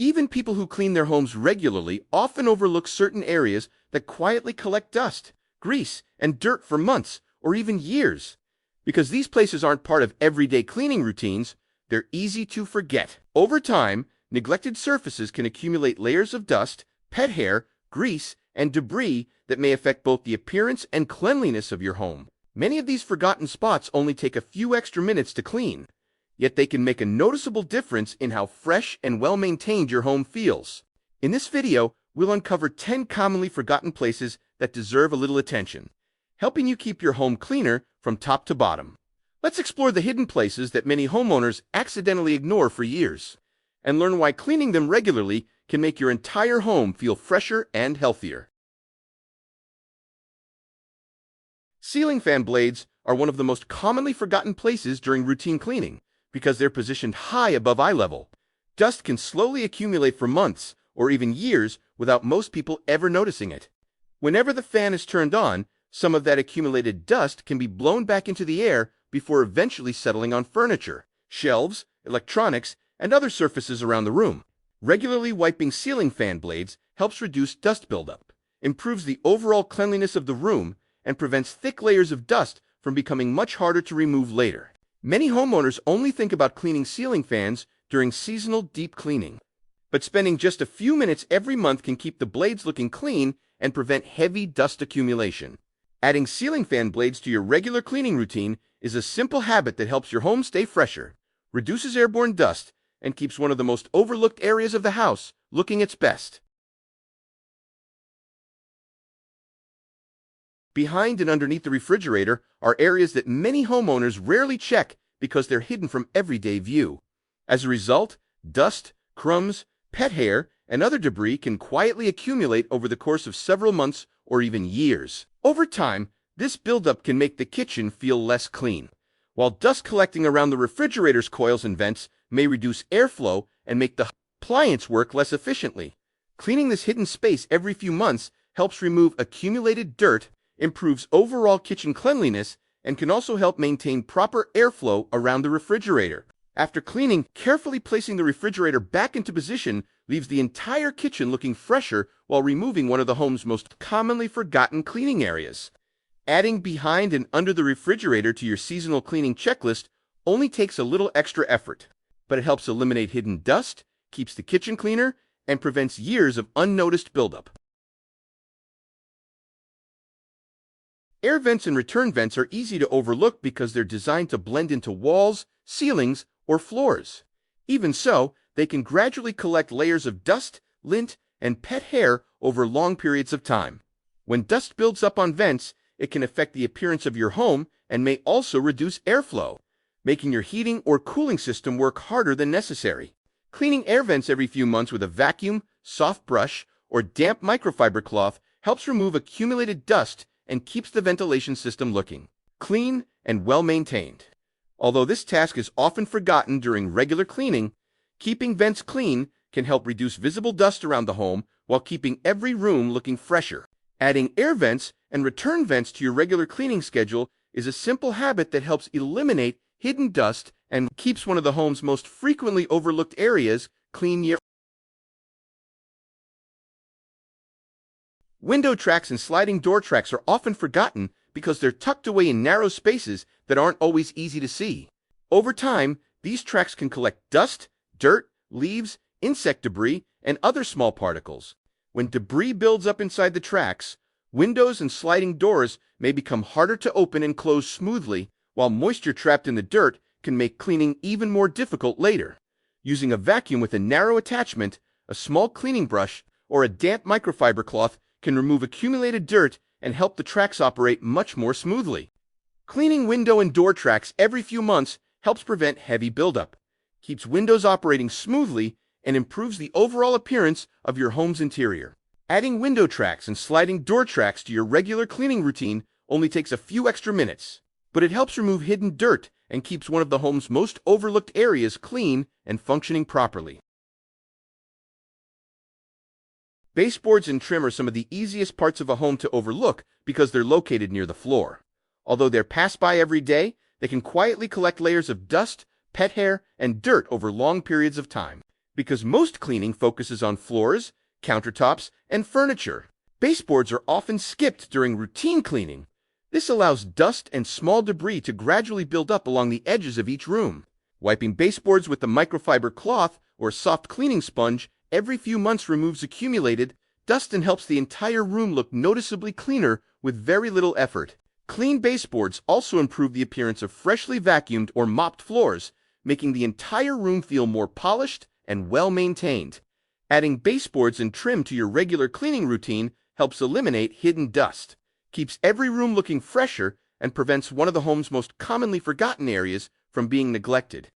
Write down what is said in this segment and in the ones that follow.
Even people who clean their homes regularly often overlook certain areas that quietly collect dust, grease, and dirt for months or even years. Because these places aren't part of everyday cleaning routines, they're easy to forget. Over time, neglected surfaces can accumulate layers of dust, pet hair, grease, and debris that may affect both the appearance and cleanliness of your home. Many of these forgotten spots only take a few extra minutes to clean, yet they can make a noticeable difference in how fresh and well-maintained your home feels. In this video, we'll uncover 10 commonly forgotten places that deserve a little attention, helping you keep your home cleaner from top to bottom. Let's explore the hidden places that many homeowners accidentally ignore for years, and learn why cleaning them regularly can make your entire home feel fresher and healthier. Ceiling fan blades are one of the most commonly forgotten places during routine cleaning because they're positioned high above eye level. Dust can slowly accumulate for months or even years without most people ever noticing it. Whenever the fan is turned on, some of that accumulated dust can be blown back into the air before eventually settling on furniture, shelves, electronics, and other surfaces around the room. Regularly wiping ceiling fan blades helps reduce dust buildup, improves the overall cleanliness of the room, and prevents thick layers of dust from becoming much harder to remove later. Many homeowners only think about cleaning ceiling fans during seasonal deep cleaning, but spending just a few minutes every month can keep the blades looking clean and prevent heavy dust accumulation. Adding ceiling fan blades to your regular cleaning routine is a simple habit that helps your home stay fresher, reduces airborne dust, and keeps one of the most overlooked areas of the house looking its best. Behind and underneath the refrigerator are areas that many homeowners rarely check because they're hidden from everyday view. As a result, dust, crumbs, pet hair, and other debris can quietly accumulate over the course of several months or even years. Over time, this buildup can make the kitchen feel less clean, while dust collecting around the refrigerator's coils and vents may reduce airflow and make the appliance work less efficiently. Cleaning this hidden space every few months helps remove accumulated dirt, improves overall kitchen cleanliness, and can also help maintain proper airflow around the refrigerator. After cleaning, carefully placing the refrigerator back into position leaves the entire kitchen looking fresher while removing one of the home's most commonly forgotten cleaning areas. Adding behind and under the refrigerator to your seasonal cleaning checklist only takes a little extra effort, but it helps eliminate hidden dust, keeps the kitchen cleaner, and prevents years of unnoticed buildup. Air vents and return vents are easy to overlook because they're designed to blend into walls, ceilings, or floors. Even so, they can gradually collect layers of dust, lint, and pet hair over long periods of time. When dust builds up on vents, it can affect the appearance of your home and may also reduce airflow, making your heating or cooling system work harder than necessary. Cleaning air vents every few months with a vacuum, soft brush, or damp microfiber cloth helps remove accumulated dust and keeps the ventilation system looking clean and well-maintained. Although this task is often forgotten during regular cleaning, keeping vents clean can help reduce visible dust around the home while keeping every room looking fresher. Adding air vents and return vents to your regular cleaning schedule is a simple habit that helps eliminate hidden dust and keeps one of the home's most frequently overlooked areas clean year. Window tracks and sliding door tracks are often forgotten because they're tucked away in narrow spaces that aren't always easy to see. Over time, these tracks can collect dust, dirt, leaves, insect debris, and other small particles. When debris builds up inside the tracks, windows and sliding doors may become harder to open and close smoothly, while moisture trapped in the dirt can make cleaning even more difficult later. Using a vacuum with a narrow attachment, a small cleaning brush, or a damp microfiber cloth can remove accumulated dirt and help the tracks operate much more smoothly. Cleaning window and door tracks every few months helps prevent heavy buildup, keeps windows operating smoothly, and improves the overall appearance of your home's interior. Adding window tracks and sliding door tracks to your regular cleaning routine only takes a few extra minutes, but it helps remove hidden dirt and keeps one of the home's most overlooked areas clean and functioning properly. Baseboards and trim are some of the easiest parts of a home to overlook because they're located near the floor. Although they're passed by every day, they can quietly collect layers of dust, pet hair, and dirt over long periods of time. because most cleaning focuses on floors, countertops, and furniture. Baseboards are often skipped during routine cleaning. This allows dust and small debris to gradually build up along the edges of each room. Wiping baseboards with a microfiber cloth or soft cleaning sponge every few months removes accumulated dust and helps the entire room look noticeably cleaner with very little effort. Clean baseboards also improve the appearance of freshly vacuumed or mopped floors, making the entire room feel more polished and well-maintained. Adding baseboards and trim to your regular cleaning routine helps eliminate hidden dust, keeps every room looking fresher, and prevents one of the home's most commonly forgotten areas from being neglected.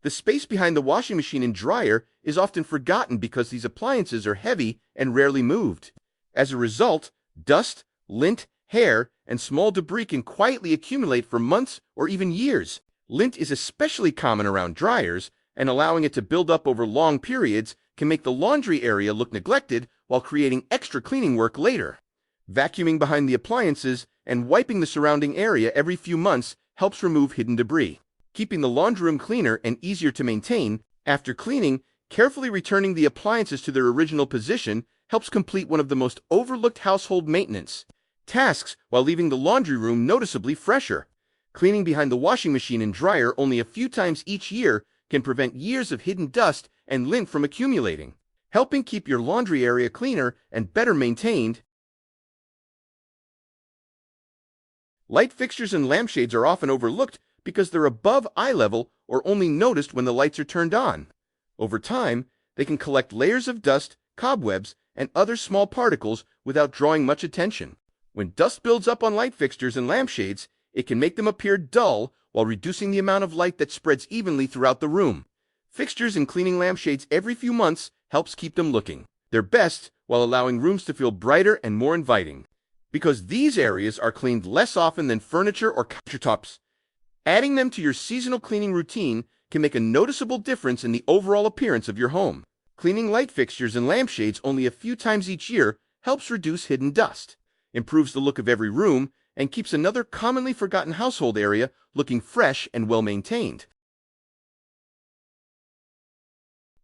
The space behind the washing machine and dryer is often forgotten because these appliances are heavy and rarely moved. As a result, dust, lint, hair, and small debris can quietly accumulate for months or even years. Lint is especially common around dryers, and allowing it to build up over long periods can make the laundry area look neglected while creating extra cleaning work later. Vacuuming behind the appliances and wiping the surrounding area every few months helps remove hidden debris, keeping the laundry room cleaner and easier to maintain. After cleaning, carefully returning the appliances to their original position helps complete one of the most overlooked household maintenance tasks while leaving the laundry room noticeably fresher. Cleaning behind the washing machine and dryer only a few times each year can prevent years of hidden dust and lint from accumulating, helping keep your laundry area cleaner and better maintained. Light fixtures and lampshades are often overlooked because they're above eye level or only noticed when the lights are turned on. Over time, they can collect layers of dust, cobwebs, and other small particles without drawing much attention. When dust builds up on light fixtures and lampshades, it can make them appear dull while reducing the amount of light that spreads evenly throughout the room. Fixtures and cleaning lampshades every few months helps keep them looking their best while allowing rooms to feel brighter and more inviting. Because these areas are cleaned less often than furniture or countertops, adding them to your seasonal cleaning routine can make a noticeable difference in the overall appearance of your home. Cleaning light fixtures and lampshades only a few times each year helps reduce hidden dust, improves the look of every room, and keeps another commonly forgotten household area looking fresh and well-maintained.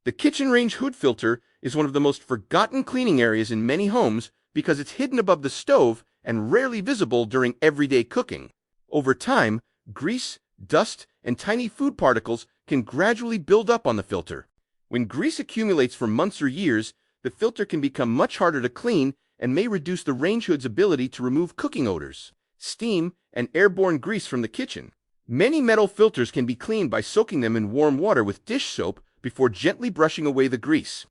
The kitchen range hood filter is one of the most forgotten cleaning areas in many homes because it's hidden above the stove and rarely visible during everyday cooking. Over time, grease, dust, and tiny food particles can gradually build up on the filter. When grease accumulates for months or years, the filter can become much harder to clean and may reduce the range hood's ability to remove cooking odors, steam, and airborne grease from the kitchen. Many metal filters can be cleaned by soaking them in warm water with dish soap before gently brushing away the grease.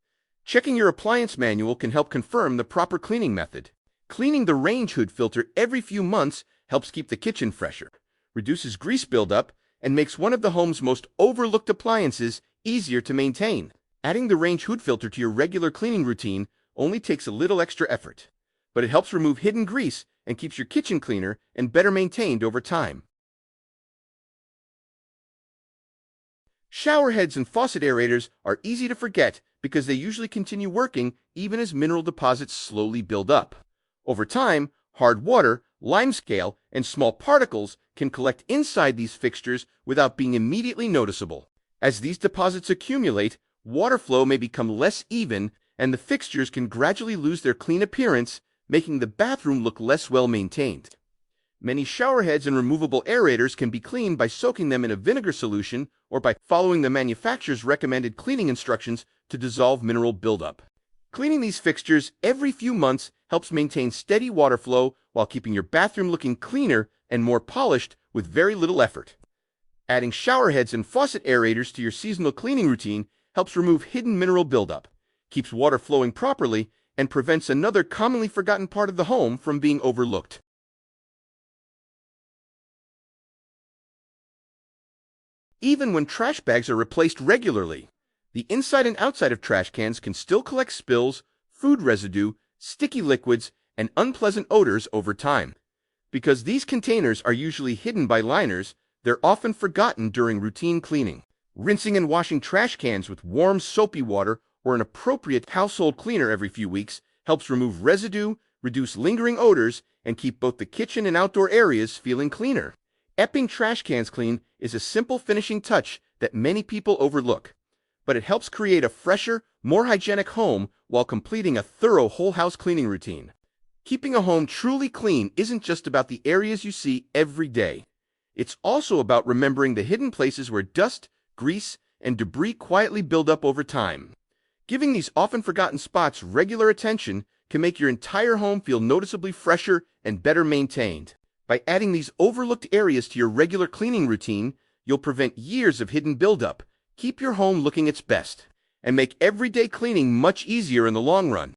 Checking your appliance manual can help confirm the proper cleaning method. Cleaning the range hood filter every few months helps keep the kitchen fresher, reduces grease buildup, and makes one of the home's most overlooked appliances easier to maintain. Adding the range hood filter to your regular cleaning routine only takes a little extra effort, but it helps remove hidden grease and keeps your kitchen cleaner and better maintained over time. Shower heads and faucet aerators are easy to forget because they usually continue working even as mineral deposits slowly build up. Over time, hard water, limescale, and small particles can collect inside these fixtures without being immediately noticeable. As these deposits accumulate, water flow may become less even and the fixtures can gradually lose their clean appearance, making the bathroom look less well-maintained. Many shower heads and removable aerators can be cleaned by soaking them in a vinegar solution or by following the manufacturer's recommended cleaning instructions to dissolve mineral buildup. Cleaning these fixtures every few months helps maintain steady water flow while keeping your bathroom looking cleaner and more polished with very little effort. Adding shower heads and faucet aerators to your seasonal cleaning routine helps remove hidden mineral buildup, keeps water flowing properly, and prevents another commonly forgotten part of the home from being overlooked. Even when trash bags are replaced regularly, the inside and outside of trash cans can still collect spills, food residue, sticky liquids, and unpleasant odors over time. Because these containers are usually hidden by liners, they're often forgotten during routine cleaning. Rinsing and washing trash cans with warm, soapy water or an appropriate household cleaner every few weeks helps remove residue, reduce lingering odors, and keep both the kitchen and outdoor areas feeling cleaner. Epping trash cans clean is a simple finishing touch that many people overlook, but it helps create a fresher, more hygienic home while completing a thorough whole house cleaning routine. Keeping a home truly clean isn't just about the areas you see every day. It's also about remembering the hidden places where dust, grease, and debris quietly build up over time. Giving these often forgotten spots regular attention can make your entire home feel noticeably fresher and better maintained. By adding these overlooked areas to your regular cleaning routine, you'll prevent years of hidden buildup, keep your home looking its best, and make everyday cleaning much easier in the long run.